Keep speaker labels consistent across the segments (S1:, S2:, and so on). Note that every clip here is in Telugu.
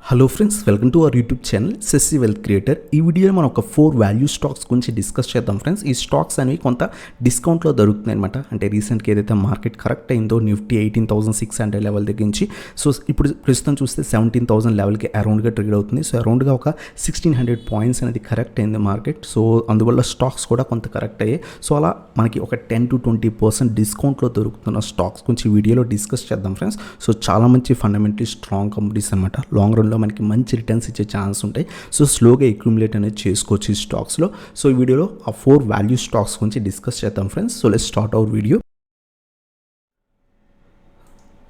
S1: Hello friends, welcome to our YouTube channel sassy wealth creator. ఈ వీడియోలో మనం ఒక 4 వాల్యూ స్టాక్స్ గురించి డిస్కస్ చేద్దాం ఫ్రెండ్స్. ఈ స్టాక్స్ అనేవి కొంత డిస్కౌంట్లో దొరుకుతున్నాయి అనమాట. అంటే రీసెంట్గా ఏదైతే మార్కెట్ కరెక్ట్ అయిందో నిఫ్టీ 18,600 లెవెల్ దగ్గర నుంచి ఇప్పుడు ప్రస్తుతం చూస్తే 17,000 లెవెల్కి అరౌండ్గా ట్రేడ్ అవుతుంది. సో అరౌండ్గా ఒక 1600 పాయింట్స్ అనేది కరెక్ట్ అయింది మార్కెట్. సో అందువల్ల స్టాక్స్ కూడా కొంత కరెక్ట్ అయ్యాయి. సో అలా మనకి ఒక 10 to 20% డిస్కౌంట్లో దొరుకుతున్న స్టాక్స్ గురించి వీడియోలో డిస్కస్ చేద్దాం ఫ్రెండ్స్. సో చాలా మంచి ఫండమెంటలీ స్ట్రాంగ్ కంపెనీస్ అనమాట. లాంగ్ రన్లో మనకి మంచి రిటర్న్స్ ఇచ్చే ఛాన్స్ ఉంటాయి. సో స్లోగా అక్యుములేట్ అనేది చేసుకోవచ్చు ఈ స్టాక్స్లో. సో ఈ వీడియోలో ఆ 4 వాల్యూ స్టాక్స్ గురించి డిస్కస్ చేద్దాం friends. So let's start our video.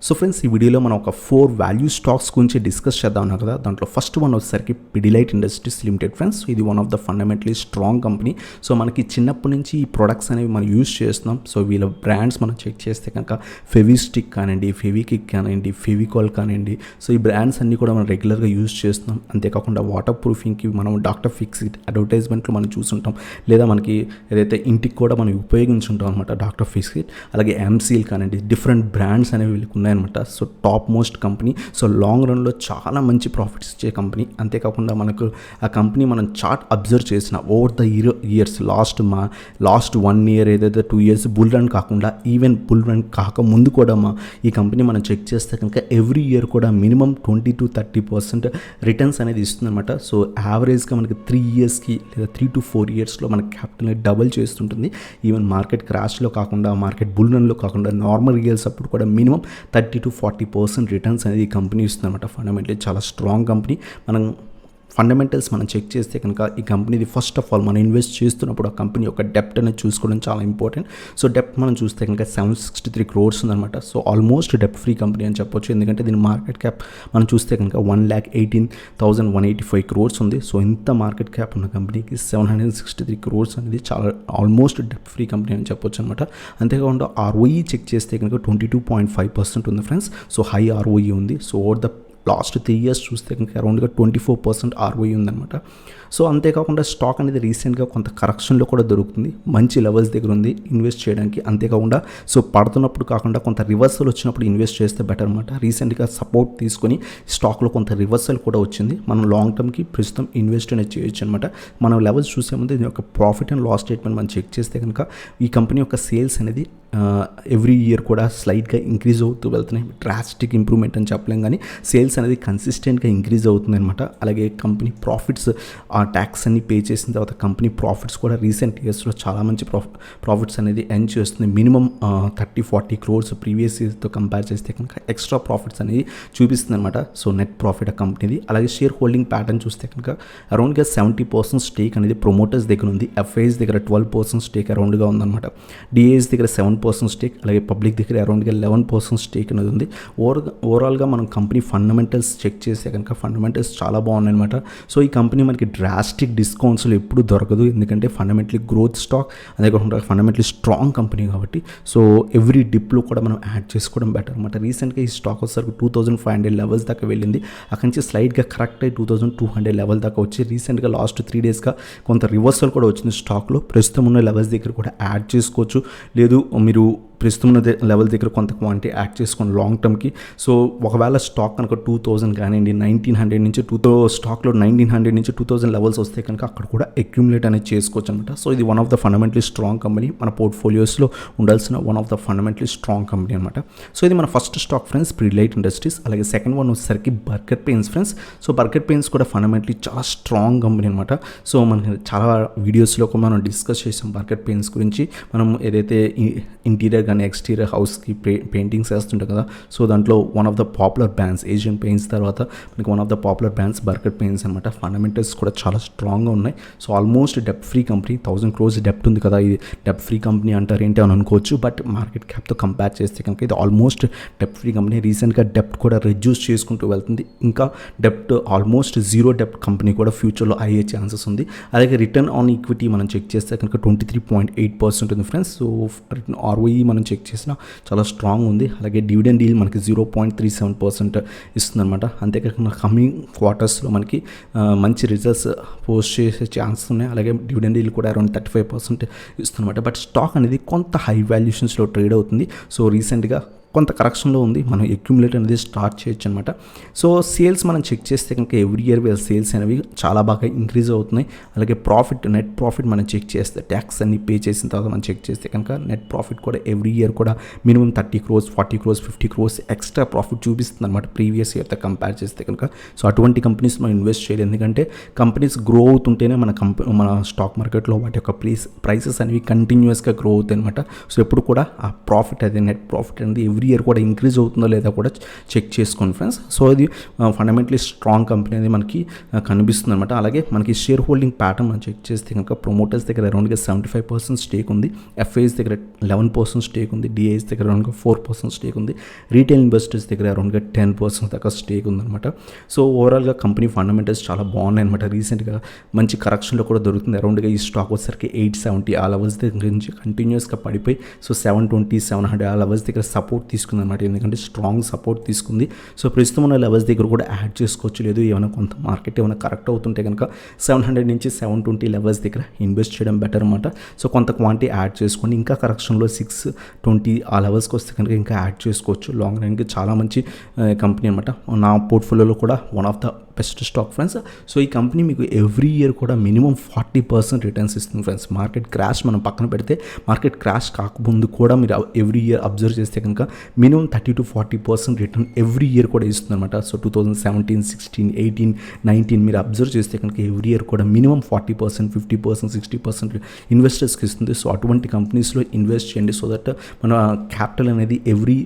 S1: So friends, ఈ వీడియోలో మనం ఒక 4 వాల్యూ స్టాక్స్ గురించి డిస్కస్ చేద్దాం కదా. దాంట్లో ఫస్ట్ వన్ వచ్చేసరికి పిడిలైట్ ఇండస్ట్రీస్ లిమిటెడ్ ఫ్రెండ్స్. ఇది one of the fundamentally strong company. So మనకి చిన్నప్పటి నుంచి ఈ ప్రొడక్ట్స్ అనేవి మనం యూజ్ చేస్తున్నాం. సో వీళ్ళ బ్రాండ్స్ మనం చెక్ చేస్తే కనుక ఫెవిస్టిక్ కానివ్వండి, ఫెవికిక్ కానివ్వండి, ఫెవికాల్ కానివ్వండి, సో ఈ బ్రాండ్స్ అన్నీ కూడా మనం రెగ్యులర్గా యూజ్ చేస్తున్నాం. అంతేకాకుండా వాటర్ ప్రూఫింగ్కి మనం డాక్టర్ ఫిక్సిట్ అడ్వర్టైజ్మెంట్లు మనం చూసుంటాం, లేదా మనకి ఏదైతే ఇంటికి కూడా మనం ఉపయోగించుంటాం అనమాట డాక్టర్ ఫిక్సిట్. అలాగే ఎంసీల్ కానివ్వండి, డిఫరెంట్ బ్రాండ్స్ అనేవి వీళ్ళకి ఉన్నాయన్నమాట. So top most company. So long రన్లో చాలా మంచి ప్రాఫిట్స్ ఇచ్చే కంపెనీ. అంతేకాకుండా మనకు ఆ కంపెనీ మనం చార్ట్ అబ్జర్వ్ చేసిన over the years last 1 year ఏదైతే 2 years బుల్ రన్ కాకుండా ఈవెన్ బుల్ రన్ కాక ముందు కూడా ఈ కంపెనీ మనం చెక్ చేస్తే కనుక ఎవ్రీ ఇయర్ కూడా మినిమం 20 to 30% రిటర్న్స్ అనేది ఇస్తుందన్నమాట. సో యావరేజ్గా మనకి 3 yearsకి లేదా 3 to 4 yearsలో మన క్యాపిటల్ని డబుల్ చేస్తుంటుంది. ఈవెన్ మార్కెట్ క్రాష్లో కాకుండా, మార్కెట్ బుల్ రన్లో కాకుండా, నార్మల్ ఇయర్స్ అప్పుడు కూడా మినిమం 30 to 40% రిటర్న్స్ అనేది ఈ కంపెనీ ఇస్తుంది అనమాట. ఫండమెంటలీ చాలా స్ట్రాంగ్ కంపెనీ. ఫండమెంటల్స్ మనం చెక్ చేస్తే కనుక ఈ కంపెనీది ఫస్ట్ ఆఫ్ ఆల్ మనం ఇన్వెస్ట్ చేస్తున్నప్పుడు ఆ కంపెనీ యొక్క డెప్ట్ అనేది చూసుకోవడం చాలా ఇంపార్టెంట్. సో డెప్ట్ మనం చూస్తే కనుక 763 crores ఉందన్నమాట. సో ఆల్మోస్ట్ డెప్ట్ ఫ్రీ కంపెనీ అని చెప్పొచ్చు. ఎందుకంటే దీని మార్కెట్ క్యాప్ మనం చూస్తే కనుక 1,18,185 crores ఉంది. సో ఇంత మార్కెట్ క్యాప్ ఉన్న కంపెనీకి 763 crores అనేది చాలా ఆల్మోస్ట్ డెప్ట్ ఫ్రీ కంపెనీ అని చెప్పొచ్చు అనమాట. అంతేకాకుండా ROE చెక్ చేస్తే కనుక 22.5% ఉంది ఫ్రెండ్స్. సో హై ROE ఉంది. So over the last 3 years చూస్తే కనుక అరౌండ్గా 24% ROE ఉందన్నమాట. సో అంతేకాకుండా స్టాక్ అనేది రీసెంట్గా కొంత కరెక్షన్లో కూడా దొరుకుతుంది. మంచి లెవెల్స్ దగ్గర ఉంది ఇన్వెస్ట్ చేయడానికి. అంతేకాకుండా సో పడుతున్నప్పుడు కాకుండా కొంత రివర్సల్ వచ్చినప్పుడు ఇన్వెస్ట్ చేస్తే బెటర్ అనమాట. రీసెంట్గా సపోర్ట్ తీసుకొని స్టాక్లో కొంత రివర్సల్ కూడా వచ్చింది. మనం లాంగ్ టర్మ్కి ప్రస్తుతం ఇన్వెస్ట్ అనేది చేయొచ్చు అనమాట. మనం లెవెల్స్ చూసే ముందు దీని యొక్క ప్రాఫిట్ అండ్ లాస్ స్టేట్మెంట్ మనం చెక్ చేస్తే కనుక ఈ కంపెనీ యొక్క సేల్స్ అనేది ఎవ్రీ ఇయర్ కూడా స్లైట్గా ఇంక్రీజ్ అవుతూ వెళ్తున్నాయి. డ్రాస్టిక్ ఇంప్రూవ్మెంట్ అని చెప్పలేం, కానీ సేల్స్ అనేది కన్సిస్టెంట్గా ఇంక్రీజ్ అవుతుంది అనమాట. అలాగే కంపెనీ ప్రాఫిట్స్ ఆ ట్యాక్స్ అన్ని పే చేసిన తర్వాత కంపెనీ ప్రాఫిట్స్ కూడా రీసెంట్ ఇయర్స్లో చాలా మంచి ప్రాఫిట్స్ అనేది ఎర్న్ చేస్తుంది. మినిమం 30-40 crores ప్రీవియస్ ఇయర్స్తో కంపేర్ చేస్తే కనుక ఎక్స్ట్రా ప్రాఫిట్స్ అనేది చూపిస్తుంది అనమాట. సో నెట్ ప్రాఫిట్ ఆ కంపెనీది. అలాగే షేర్ హోల్డింగ్ ప్యాటర్న్ చూస్తే కనుక అరౌండ్గా 70% స్టేక్ అనేది ప్రొమోటర్స్ దగ్గర ఉంది. ఎఫ్ఐఎస్ దగ్గర 12% స్టేక్ అరౌండ్గా ఉందన్నమాట. డిఏఎస్ దగ్గర 7% స్టేక్, అలాగే పబ్లిక్ దగ్గర అరౌండ్గా 11% స్టేక్ అనేది ఉంది. ఓవరాల్గా మనం కంపెనీ ఫండమెంటల్స్ చెక్ చేస్తే కనుక ఫండమెంటల్స్ చాలా బాగున్నాయి అనమాట. సో ఈ కంపెనీ మనకి డ్రాస్టిక్ డిస్కౌంట్స్లో ఎప్పుడు దొరకదు, ఎందుకంటే ఫండమెంటలీ గ్రోత్ స్టాక్, అదే కాకుండా ఫండమెంటలీ స్ట్రాంగ్ కంపెనీ కాబట్టి. సో ఎవ్రీ డిప్లో కూడా మనం యాడ్ చేసుకోవడం బెటర్ అనమాట. రీసెంట్గా ఈ స్టాక్ వచ్చేసరికి 2,500 లెవెల్స్ దాకా వెళ్ళింది. అక్కడి నుంచి స్లైడ్గా కరెక్ట్ అయ్యి 2,200 లెవెల్ దాకా వచ్చి రీసెంట్గా లాస్ట్ 3 daysగా కొంత రివర్సల్ కూడా వచ్చింది స్టాక్లో. ప్రస్తుతం ఉన్న లెవెల్స్ దగ్గర కూడా యాడ్ చేసుకోవచ్చు. లేదు మీరు ప్రస్తుతం ఉన్న లెవెల్ దగ్గర కొంత క్వాంటిటీ యాడ్ చేసుకోండి లాంగ్ టర్మ్కి. సో ఒకవేళ స్టాక్ కనుక 2,000 కానివ్వండి, 1,900 నుంచి స్టాక్లో 1,900 నుంచి 2,000 లెవెల్స్ వస్తే కనుక అక్కడ కూడా అక్యుములేట్ అనేది చేసుకోవచ్చు అనమాట. సో ఇది one of the fundamentally strong company. మన పోర్ట్ఫోలియోస్లో ఉండాల్సిన one of the fundamentally strong company అనమాట. సో ఇది మన first stock friends, Pidilite industries. అలాగే సెకండ్ వన్ వచ్చేసరికి burger pains friends. So burger pains కూడా ఫండమెంటలీ చాలా స్ట్రాంగ్ కంపెనీ అనమాట. సో మనకి చాలా వీడియోస్లో కూడా మనం డిస్కస్ చేసాం బర్గర్ పెయిన్స్ గురించి. మనం ఏదైతే ఇంటీరియర్ కానీ ఎక్స్టీరియర్ హౌస్కి పెయింటింగ్స్ వేస్తుంటాం కదా. సో దాంట్లో one of the popular brands Asian Paints తర్వాత మనకి one of the popular brands Berger Paints అనమాట. ఫండమెంటల్స్ కూడా చాలా స్ట్రాంగ్గా ఉన్నాయి. సో ఆల్మోస్ట్ డెప్ట్ ఫ్రీ కంపెనీ. 1,000 crores డెప్ట్ ఉంది కదా, ఇది డెప్ట్ ఫ్రీ కంపెనీ అంటారు ఏంటి అని అనుకోవచ్చు. బట్ మార్కెట్ క్యాప్తో కంపేర్ చేస్తే కనుక ఇది ఆల్మోస్ట్ డెప్ట్ ఫ్రీ కంపెనీ. రీసెంట్గా డెప్ట్ కూడా రెడ్యూస్ చేసుకుంటూ వెళ్తుంది. ఇంకా డెప్ట్ ఆల్మోస్ట్ జీరో డెప్ట్ కంపెనీ కూడా ఫ్యూచర్లో అయ్యే ఛాన్సెస్ ఉంది. అలాగే రిటర్న్ ఆన్ ఈక్విటీ మనం చెక్ చేస్తే కనుక 23.8% ఉంది ఫ్రెండ్స్. సో రిటర్న్ ROE మనం చెక్ చేసిన చాలా స్ట్రాంగ్ ఉంది. అలాగే డివిడెండ్ డీల్ మనకి 0.37% ఇస్తుందన్నమాట. అంతేకాకుండా కమింగ్ క్వార్టర్స్లో మనకి మంచి రిజల్ట్స్ పోస్ట్ చేసే ఛాన్సెస్ ఉన్నాయి. అలాగే డివిడెండ్ డీల్ కూడా అరౌండ్ 35% ఇస్తుందన్నమాట. బట్ స్టాక్ అనేది కొంత హై వాల్యుయేషన్స్లో ట్రేడ్ అవుతుంది. సో రీసెంట్గా కొంత కరెక్షన్లో ఉంది, మనం అక్యుములేట్ అనేది స్టార్ట్ చేయొచ్చు అనమాట. సో సేల్స్ మనం చెక్ చేస్తే కనుక ఎవ్రీ ఇయర్ వీళ్ళ సేల్స్ అనేవి చాలా బాగా ఇంక్రీజ్ అవుతున్నాయి. అలాగే ప్రాఫిట్, నెట్ ప్రాఫిట్ మనం చెక్ చేస్తే ట్యాక్స్ అన్ని పే చేసిన తర్వాత మనం చెక్ చేస్తే కనుక నెట్ ప్రాఫిట్ కూడా ఎవ్రీ ఇయర్ కూడా minimum 30 crores, 40 crores, 50 crores extra profit చూపిస్తుంది అనమాట ప్రీవియస్ ఇయర్తో కంపేర్ చేస్తే కనుక. సో అటువంటి కంపెనీస్ మనం ఇన్వెస్ట్ చేయాలి, ఎందుకంటే కంపెనీస్ గ్రో అవుతుంటేనే మన స్టాక్ మార్కెట్లో వాటి యొక్క ప్రైసెస్ అనేవి కంటిన్యూస్గా గ్రో అవుతాయి అనమాట. సో ఎప్పుడు కూడా ఆ ప్రాఫిట్, అదే నెట్ ప్రాఫిట్ అనేది ఎవ్రీ ఇయర్ కూడా ఇంక్రీజ్ అవుతుందో లేదా కూడా చెక్ చేసుకోండి ఫ్రెండ్స్. సో ఇది ఫండమెంటలీ స్ట్రాంగ్ కంపెనీ అనేది మనకి కనిపిస్తుంది అనమాట. అలాగే మనకి షేర్ హోల్డింగ్ ప్యాటర్న్ మనం చెక్ చేస్తే కనుక ప్రమోటర్స్ దగ్గర అరౌండ్గా 75% స్టేక్ ఉంది, ఎఫ్ఐఎస్ దగ్గర 11% స్టేక్ ఉంది, డిఐఎస్ దగ్గర అరౌండ్గా 4% స్టేక్ ఉంది, రీటైల్ ఇన్వెస్టర్స్ దగ్గర అరౌండ్గా 10% దాకా స్టేక్ ఉందన్నమాట. సో ఓవరాల్గా కంపెనీ ఫండమెంటల్స్ చాలా బాగున్నాయి అనమాట. రీసెంట్గా మంచి కరెక్షన్లో కూడా దొరుకుతుంది. అరౌండ్గా ఈ స్టాక్ వచ్చేసరికి 870 ఆ లెవెల్స్ దగ్గర నుంచి కంటిన్యూస్గా పడిపోయి సో 720, 700 ఆ లెవెల్స్ దగ్గర సపోర్ట్ తీసుకుంది అనమాట. ఎందుకంటే స్ట్రాంగ్ సపోర్ట్ తీసుకుంది. సో ప్రస్తుతం ఉన్న లెవెల్స్ దగ్గర కూడా యాడ్ చేసుకోవచ్చు, లేదు ఏమైనా కొంత మార్కెట్ ఏమైనా కరెక్ట్ అవుతుంటే కనుక 700 నుంచి 720 లెవెల్స్ దగ్గర ఇన్వెస్ట్ చేయడం బెటర్ అనమాట. సో కొంత క్వాంటిటీ యాడ్ చేసుకొని ఇంకా కరెక్షన్లో 620 ఆ లెవెల్స్కి వస్తే కనుక ఇంకా యాడ్ చేసుకోవచ్చు. లాంగ్ రన్కి చాలా మంచి కంపెనీ అనమాట. నా పోర్ట్ఫోలియోలో కూడా one of the best stock friends. So ఈ కంపెనీ మీకు ఎవ్రీ ఇయర్ కూడా మినిమం 40% రిటర్న్స్ ఇస్తుంది ఫ్రెండ్స్. మార్కెట్ క్రాష్ మనం పక్కన పెడితే, మార్కెట్ క్రాష్ కాకముందు కూడా మీరు ఎవ్రీ ఇయర్ అబ్జర్వ్ చేస్తే కనుక minimum 30 to 40% return every year కూడా ఇస్తుంది అనమాట. సో 2017, 16, 18, 19 మీరు అబ్జర్వ్ చేస్తే కనుక ఎవ్రీ ఇయర్ కూడా మినిమం 40%, 50%, 60% ఇన్వెస్టర్స్కి ఇస్తుంది. సో అటువంటి కంపెనీస్లో ఇన్వెస్ట్ చేయండి. సో దట్ మన క్యాపిటల్ అనేది ఎవ్రీ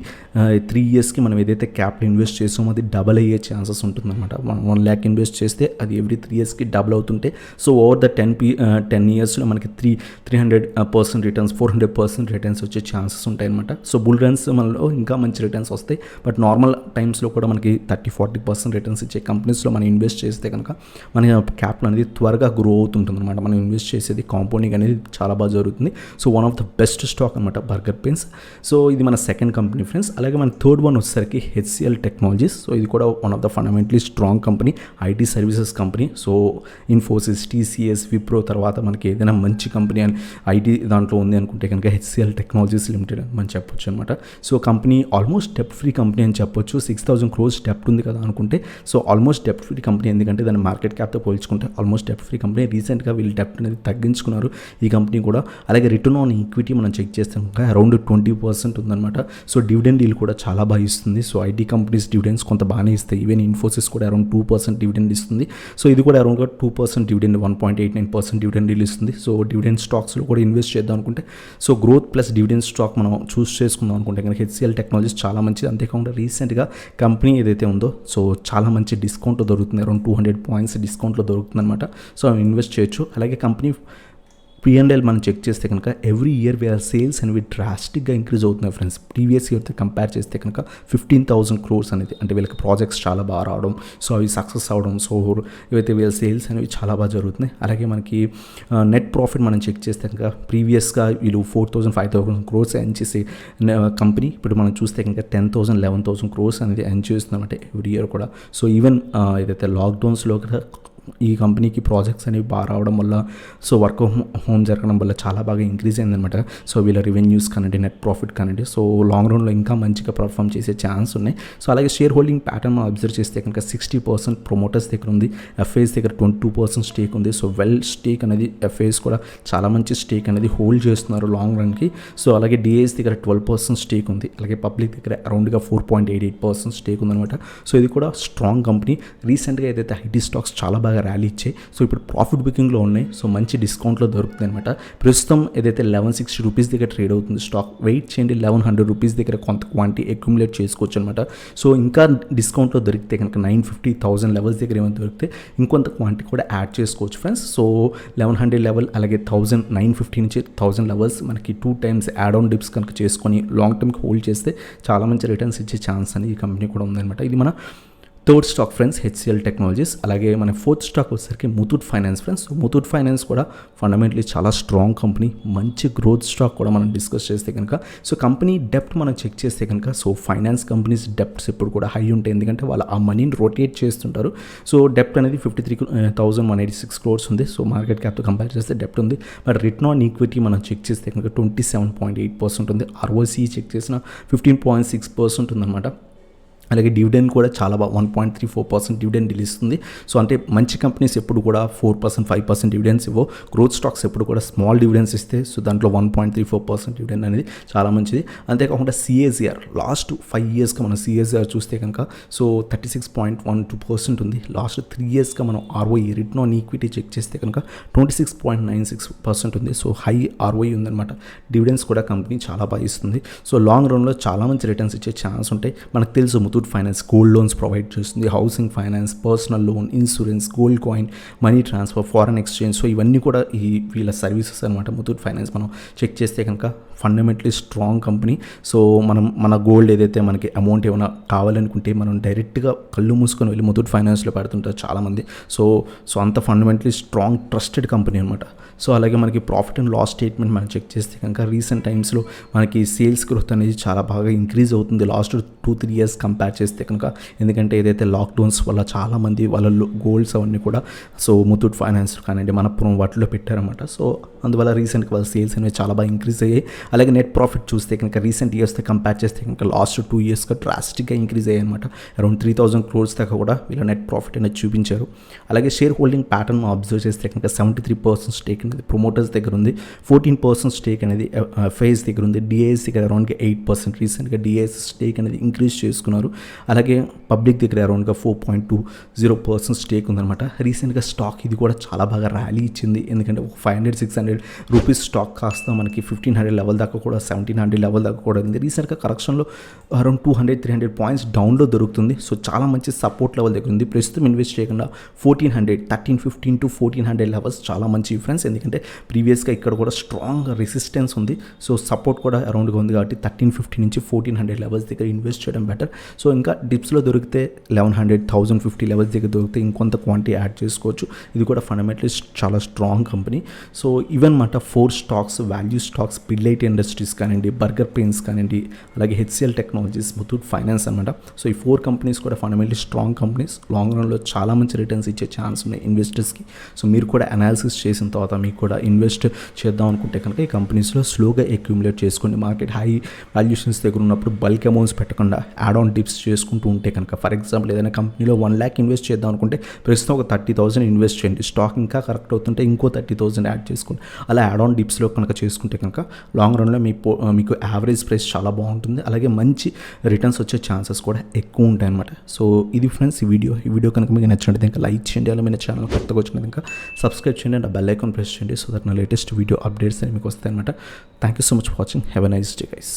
S1: 3 ఇయర్స్కి మనం ఏదైతే క్యాపిటల్ ఇన్వెస్ట్ చేసామో అది డబల్ అయ్యే ఛాన్సెస్ ఉంటుందన్నమాట. మనం 1 lakh ఇన్వెస్ట్ చేస్తే అది ఎవ్రీ 3 ఇయర్స్కి డబుల్ అవుతుంటే సో ఓవర్ ద 10 ఇయర్స్లో మనకి 300% రిటర్న్స్, 400% రిటర్న్స్ వచ్చే ఛాన్సెస్ ఉంటాయన్నమాట. సో బుల్ రన్స్ మనలో ఇంకా మంచి రిటర్న్స్ వస్తాయి. బట్ నార్మల్ టైమ్స్లో కూడా మనకి 30-40% రిటర్న్స్ ఇచ్చే కంపెనీస్లో మనం ఇన్వెస్ట్ చేస్తే కనుక మన క్యాపిటల్ అనేది త్వరగా గ్రో అవుతుంటుంది అనమాట. మనం ఇన్వెస్ట్ చేసేది కాంపౌండింగ్ అనేది చాలా బాగా జరుగుతుంది. So one of the best stock అనమాట బర్గర్ పెన్స్. సో ఇది మన సెకండ్ కంపెనీ ఫ్రెండ్స్. అలాగే మన థర్డ్ వన్ వచ్చేసరికి HCL టెక్నాలజీస్. సో ఇది కూడా one of the fundamentally strong company, IT services company. So Infosys, TCS, Wipro తర్వాత మనకి ఏదైనా మంచి కంపెనీ అని ఐటీ దాంట్లో ఉంది అనుకుంటే కనుక HCL టెక్నాలజీస్ లిమిటెడ్ అని మనం చెప్పొచ్చు అనమాట. సో కంపెనీ ఆల్మోస్ట్ డెప్ట్ ఫ్రీ కంపెనీ అని చెప్పొచ్చు. 6,000 crores డెప్ట్ ఉంది కదా అనుకుంటే సో ఆల్మోస్ట్ డెప్ట్ ఫ్రీ కంపెనీ, ఎందుకంటే దాని మార్కెట్ క్యాప్తో పోల్చుకుంటే ఆల్మోస్ట్ డెప్ట్ ఫ్రీ కంపెనీ. రీసెంట్గా వీళ్ళు డెప్ట్ అనేది తగ్గించుకున్నారు ఈ కంపెనీ కూడా. అలాగే రిటర్న్ ఆన్ ఈక్విటీ మనం చెక్ చేస్తే కనుక అరౌండ్ 20% ఉందన్నమాట. సో డివిడెండ్ డీల్ కూడా చాలా బాగా ఇస్తుంది. సో ఐటీ కంపెనీస్ డివిడెండ్స్ కొంత బాగానే ఇస్తాయి. ఈవెన్ ఇన్ఫోసిస్ కూడా అరౌండ్ 2% డివిడెండ్ ఇస్తుంది. సో ఇది కూడా అరౌండ్గా 2% డివిడెండ్, 1.89% డివిడెండ్ డీల్ ఇస్తుంది. సో డివిడెండ్ స్టాక్స్లో కూడా ఇన్వెస్ట్ చేద్దాం అనుకుంటే so growth plus dividend stock మనం చూస్ చేసుకుందాం అనుకుంటే కనుక HCL టెక్నాలజీస్ చాలా మంచిది. అంతేకాకుండా రీసెంట్గా కంపెనీ ఏదైతే ఉందో సో చాలా మంచి డిస్కౌంట్లో దొరుకుతుంది, అరౌండ్ 200 points డిస్కౌంట్లో దొరుకుతుంది అనమాట. సో ఇన్వెస్ట్ చేయొచ్చు. అలాగే కంపెనీ P&L మనం చెక్ చేస్తే కనుక ఎవ్రీ ఇయర్ వీఆర్ సేల్స్ అనేవి డ్రాస్టిక్గా ఇంక్రీజ్ అవుతున్నాయి ఫ్రెండ్స్. ప్రీవియస్ ఇయర్తో కంపేర్ చేస్తే కనుక 15,000 crores అనేది, అంటే వీళ్ళకి ప్రాజెక్ట్స్ చాలా బాగా రావడం, సో అవి సక్సెస్ అవ్వడం, సో ఇవైతే వీళ్ళ సేల్స్ అనేవి చాలా బాగా జరుగుతున్నాయి. అలాగే మనకి నెట్ ప్రాఫిట్ మనం చెక్ చేస్తే కనుక ప్రీవియస్గా వీళ్ళు 4,000, 5,000 crores ఎర్న్ చేసే కంపెనీ ఇప్పుడు మనం చూస్తే కనుక 10,000, 11,000 crores అనేది ఎర్న్ చేస్తున్నామంటే ఎవ్రీ ఇయర్ కూడా. సో ఈవెన్ ఏదైతే లాక్డౌన్స్లో కూడా ఈ కంపెనీకి ప్రాజెక్ట్స్ అనేవి బాగా రావడం వల్ల సో వర్క్ హోమ్ జరగడం వల్ల చాలా బాగా ఇంక్రీజ్ అయిందనమాట. సో వీళ్ళ రెవెన్యూస్ కానివ్వండి, నెట్ ప్రాఫిట్ కానివ్వండి, సో లాంగ్ రన్లో ఇంకా మంచిగా పర్ఫామ్ చేసే ఛాన్స్ ఉన్నాయి. సో అలాగే షేర్ హోల్డింగ్ ప్యాటర్న్ మనం అబ్జర్వ్ చేస్తే కనుక 60% ప్రమోటర్స్ దగ్గర ఉంది, ఎఫ్ఐఎస్ దగ్గర 22% స్టేక్ ఉంది. సో వెల్ స్టేక్ అనేది ఎఫ్ఐఎస్ కూడా చాలా మంచి స్టేక్ అనేది హోల్డ్ చేస్తున్నారు లాంగ్ రన్కి. సో అలాగే డిఐఎస్ దగ్గర 12% స్టేక్ ఉంది. అలాగే పబ్లిక్ దగ్గర అరౌండ్గా 4.88% స్టేక్ ఉందనమాట. సో ఇది కూడా స్ట్రాంగ్ కంపెనీ. రీసెంట్గా ఏదైతే ఐటీ స్టాక్స్ చాలా బాగా ర్యాలీ ఇచ్చాయి. సో ఇప్పుడు ప్రాఫిట్ బుకింగ్లో ఉన్నాయి. సో మంచి డిస్కౌంట్లో దొరుకుతుంది అనమాట. ప్రస్తుతం ఏదైతే 1160 రూపీస్ దగ్గర ట్రేడ్ అవుతుంది స్టాక్, వెయిట్ చేయండి 1100 రూపీస్ దగ్గర కొంత క్వాంటిటీ అక్యుములేట్ చేసుకోవచ్చు అనమాట. సో ఇంకా డిస్కౌంట్లో దొరికితే కనుక 950,000 లెవెల్స్ దగ్గర ఏమైనా దొరికితే ఇంకొంత క్వాంటిటీ కూడా యాడ్ చేసుకోవచ్చు ఫ్రెండ్స్. సో 1100 లెవెల్ అలాగే 1000, 950 నుంచి 1000 లెవెల్స్ మనకి 2 times యాడ్ ఆన్ డిప్స్ కనుక చేసుకొని లాంగ్ టర్మ్కి హోల్డ్ చేస్తే చాలా మంచి రిటర్న్స్ ఇచ్చే ఛాన్స్ అని ఈ కంపెనీ కూడా ఉందన్నమాట. ఇది మన third stock friends HCl technologies. అలాగే మన ఫోర్త్ స్టాక్ వచ్చేసరికి Muthoot finance friends. So Muthoot finance కూడా ఫండమెంటలీ చాలా స్ట్రాంగ్ కంపెనీ, మంచి గ్రోత్ స్టాక్ కూడా మనం డిస్కస్ చేస్తే కనుక. సో కంపెనీ డెప్ట్ మనం చెక్ చేస్తే కనుక, సో ఫైనాన్స్ కంపెనీస్ డెప్ట్స్ ఎప్పుడు కూడా హై ఉంటాయి, ఎందుకంటే వాళ్ళు ఆ మనీని రొటేట్ చేస్తుంటారు. సో డెప్ట్ అనేది 53,186 crores ఉంది. సో మార్కెట్ క్యాప్తో కంపేర్ చేస్తే డెప్ట్ ఉంది. బట్ రిటర్న్ ఆన్ ఈక్విటీ మనం చెక్ చేస్తే కనుక 27.8% ఉంది. ROCE చెక్ చేసిన 15.6% ఉందన్నమాట. అలాగే డివిడెండ్ కూడా చాలా బాగా 1.34% డివిడెండ్ ఇస్తుంది. సో అంటే మంచి కంపెనీస్ ఎప్పుడు కూడా 4%, 5% డివిడెండ్స్ ఇవ్వవు. గ్రోత్ స్టాక్స్ ఎప్పుడు కూడా స్మాల్ డివిడెండ్స్ ఇస్తే, సో దాంట్లో 1.34% డివిడెండ్ అనేది చాలా మంచిది. అంతేకాకుండా CAGR లాస్ట్ 5 yearsగా మనం CAGR చూస్తే కనుక సో 36.12% ఉంది. లాస్ట్ 3 yearsగా మనం ROE return on equity check చేస్తే కనుక 26.96% ఉంది. సో హై ROE ఉందన్నమాట. డివిడెండ్స్ కూడా కంపెనీ చాలా బాగా ఇస్తుంది. సో లాంగ్ రన్లో చాలా మంచి రిటర్న్స్ ఇచ్చే ఛాన్స్ ఉంటాయి. మనకు తెలుసు Muthoot Finance gold loans provide చేస్తుంది, housing finance, personal loan, insurance, gold coin, money transfer, foreign exchange. So ఇవన్నీ కూడా వీళ్ళ సర్వీసెస్ అనమాట. ముతూట్ ఫైనాన్స్ మనం చెక్ చేస్తే కనుక ఫండమెంటలీ స్ట్రాంగ్ కంపెనీ. సో మన గోల్డ్ ఏదైతే మనకి అమౌంట్ ఏమైనా కావాలనుకుంటే మనం డైరెక్ట్గా కళ్ళు మూసుకొని వెళ్ళి ముతూట్ ఫైనాన్స్లో పెడుతుంటారు చాలామంది. సో అంత ఫండమెంటలీ స్ట్రాంగ్ ట్రస్టెడ్ కంపెనీ అనమాట. సో అలాగే మనకి ప్రాఫిట్ అండ్ లాస్ స్టేట్మెంట్ మనం చెక్ చేస్తే కనుక రీసెంట్ టైమ్స్లో మనకి సేల్స్ గ్రోత్ అనేది చాలా బాగా ఇంక్రీజ్ అవుతుంది లాస్ట్ 2-3 years కంపేర్ చేస్తే కనుక. ఎందుకంటే ఏదైతే లాక్డౌన్స్ వల్ల చాలామంది వాళ్ళ గోల్డ్స్ అవన్నీ కూడా సో ముతూట్ ఫైనాన్స్ కానివ్వండి, మనపురం వాటిలో పెట్టారన్నమాట. సో అందువల్ల రీసెంట్గా వాళ్ళ సేల్స్ అనేవి చాలా బాగా ఇంక్రీజ్ అయ్యాయి. అలాగే నెట్ ప్రాఫిట్ చూస్తే కనుక రీసెంట్ ఇయర్స్తో కంపేర్ చేస్తే కనుక లాస్ట్ 2 yearsగా డ్రాస్టిక్గా ఇంక్రీజ్ అయ్యాయి అనమాట. అరౌండ్ 3,000 crores దాకా కూడా వీళ్ళ నెట్ ప్రాఫిట్ అనేది చూపించారు. అలాగే షేర్ హోల్డింగ్ ప్యాటర్న్ అబ్జర్వ్ చేస్తే కనుక 73% స్టేక్ అనేది ప్రమోటర్స్ దగ్గర ఉంది, 14% స్టేక్ అనేది FIS దగ్గర ఉంది, DIS దగ్గర అరౌండ్గా 8%. రీసెంట్గా DIS స్టేక్ అనేది ఇంక్రీజ్ చేసుకున్నారు. అలాగే పబ్లిక్ దగ్గర అరౌండ్గా 4.20% స్టేక్ ఉందన్నమాట. రీసెంట్గా స్టాక్ ఇది కూడా చాలా బాగా ర్యాలీ ఇచ్చింది. ఎందుకంటే 500-600 రూపీస్ స్టాక్ కాస్త మనకి 1,500 లెవెల్ దాకా కూడా 1,700 లెవెల్ దాకా కూడా ఉంది. రీసెంట్గా కరెక్షన్లో అరౌండ్ 200-300 పాయింట్స్ డౌన్లో దొరుకుతుంది. సో చాలా మంచి సపోర్ట్ లెవెల్ దగ్గర ఉంది. ప్రస్తుతం ఇన్వెస్ట్ చేయకుండా 1315 to 1400 లెవెల్స్ చాలా మంచి డిఫరెన్స్. ఎందుకంటే ప్రీవియస్గా ఇక్కడ కూడా స్ట్రాంగ్ రెసిస్టెన్స్ ఉంది. సో సపోర్ట్ కూడా అరౌండ్గా ఉంది కాబట్టి 1350 నుంచి 1400 లెవెల్స్ దగ్గర ఇన్వెస్ట్ చేయడం బెటర్. సో ఇంకా డిప్స్లో దొరికితే 1100, 1050 లెవెల్స్ దగ్గర దొరికితే ఇంకొంత క్వాంటిటీ యాడ్ చేసుకోవచ్చు. ఇది కూడా ఫండమెంటలీ చాలా స్ట్రాంగ్ కంపెనీ. సో ఈవెన్ మాట 4 స్టాక్స్ వాల్యూ స్టాక్స్ పిల్లైట్ ఇండస్ట్రీస్ కానివ్వండి, బర్గర్ పెయిన్స్ కానివ్వండి, అలాగే హెచ్సిఎల్ టెక్నాలజీస్, ముతూట్ ఫైనాన్స్ అనమాట. సో ఈ 4 కంపెనీస్ కూడా ఫండమెంటలీ స్ట్రాంగ్ కంపెనీస్. లాంగ్ రన్లో చాలా మంచి రిటర్న్స్ ఇచ్చే ఛాన్స్ ఉన్నాయి ఇన్వెస్టర్స్కి. సో మీరు కూడా అనాలిసిస్ చేసిన తర్వాత మీకు కూడా ఇన్వెస్ట్ చేద్దాం అనుకుంటే కనుక ఈ కంపెనీస్లో స్లోగా అక్యూములేట్ చేసుకోండి. మార్కెట్ హై వాల్యూషన్స్ దగ్గర ఉన్నప్పుడు బల్క్ అమౌంట్స్ పెట్టకుండా యాడ్ ఆన్ డిప్స్ చేసుకుంటూ ఉంటే కనుక, ఫర్ ఎగ్జాంపుల్ ఏదైనా కంపెనీలో 1 lakh ఇన్వెస్ట్ చేద్దాం అనుకుంటే ప్రస్తుతం ఒక 30,000 ఇన్వెస్ట్ చేయండి. స్టాక్ ఇంకా కరెక్ట్ అవుతుంటే ఇంకో 30,000 యాడ్ చేసుకోండి. అలా యాడ్ ఆన్ డిప్స్లో కనుక చేసుకుంటే కనుక లాంగ్ రన్లో మీకు యావరేజ్ ప్రైస్ చాలా బాగుంటుంది. అలాగే మంచి రిటర్న్స్ వచ్చే ఛాన్సెస్ కూడా ఎక్కువ ఉంటాయి అనమాట. సో ఇది ఫ్రెండ్స్ ఈ వీడియో కనుక మీకు నచ్చినట్లయితే ఇంకా లైక్ చేయండి. అలా మీ ఛానల్ కొత్తగా వచ్చినది ఇంకా సబ్స్క్రైబ్ చేయండి అండ్ బెల్ ఐకాన్ ప్రెస్ చేయండి. సో దట్ నా లేటెస్ట్ వీడియో అప్డేట్స్ అని మీకు వస్తాయి అనమాట. Thank you so much for watching. Have a nice day guys.